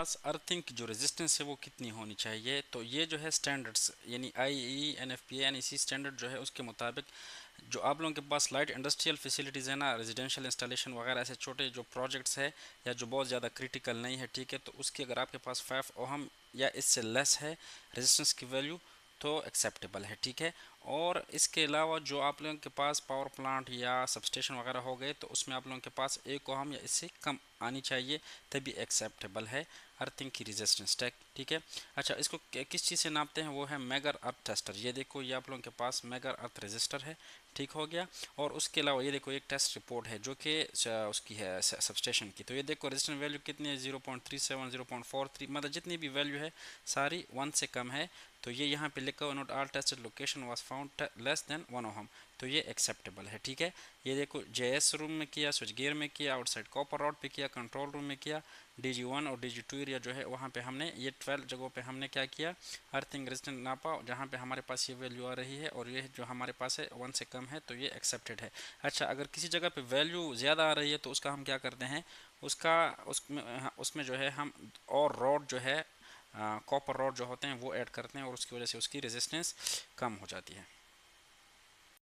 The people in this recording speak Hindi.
पास अर्थिंग की जो रेजिस्टेंस है वो कितनी होनी चाहिए। तो ये जो है स्टैंडर्ड्स यानी IEEE NFPA NEC स्टैंडर्ड जो है उसके मुताबिक जो आप लोगों के पास लाइट इंडस्ट्रियल फैसिलिटीज़ है ना, रेजिडेंशियल इंस्टॉलेशन वगैरह ऐसे छोटे जो प्रोजेक्ट्स है या जो बहुत ज़्यादा क्रिटिकल नहीं है, ठीक है, तो उसकी अगर आपके पास 5 ओहम या इससे लेस है रेजिस्टेंस की वैल्यू तो एक्सेप्टेबल है, ठीक है। और इसके अलावा जो आप लोगों के पास पावर प्लांट या सबस्टेशन वगैरह हो गए तो उसमें आप लोगों के पास 1 ओहम या इससे कम आनी चाहिए, तभी एक्सेप्टेबल है अर्थिंग की रेजिस्टेंस टैग, ठीक है। अच्छा, इसको किस चीज़ से नापते हैं, वो है मेगर अर्थ टेस्टर। ये देखो ये आप लोगों के पास मेगर अर्थ रजिस्टर है, ठीक हो गया। और उसके अलावा ये देखो एक टेस्ट रिपोर्ट है जो कि उसकी है सबस्टेशन की। तो ये देखो रेजिस्टेंस वैल्यू कितनी है, 0.37 0.43, मतलब जितनी भी वैल्यू है सारी 1 से कम है। तो ये यहाँ पे लिखा हुआ note all tested location was found less than 1 ohm, तो ये एक्सेप्टेबल है, ठीक है। ये देखो JS रूम में किया, स्विच गियर में किया, आउटसाइड कॉपर रॉड पे किया, कंट्रोल रूम में किया, DG1 और DG2 एरिया जो है वहाँ पे हमने ये 12 जगहों पे हमने क्या किया, अर्थिंग रेजिस्टेंस नापा जहाँ पे हमारे पास ये वैल्यू आ रही है और ये जो हमारे पास है 1 से कम है तो ये एक्सेप्टेड है। अच्छा, अगर किसी जगह पे वैल्यू ज़्यादा आ रही है तो उसका हम क्या करते हैं, उसका उसमें जो है हम और रॉड जो है कॉपर रॉड जो होते हैं वो ऐड करते हैं और उसकी वजह से उसकी रेजिस्टेंस कम हो जाती है।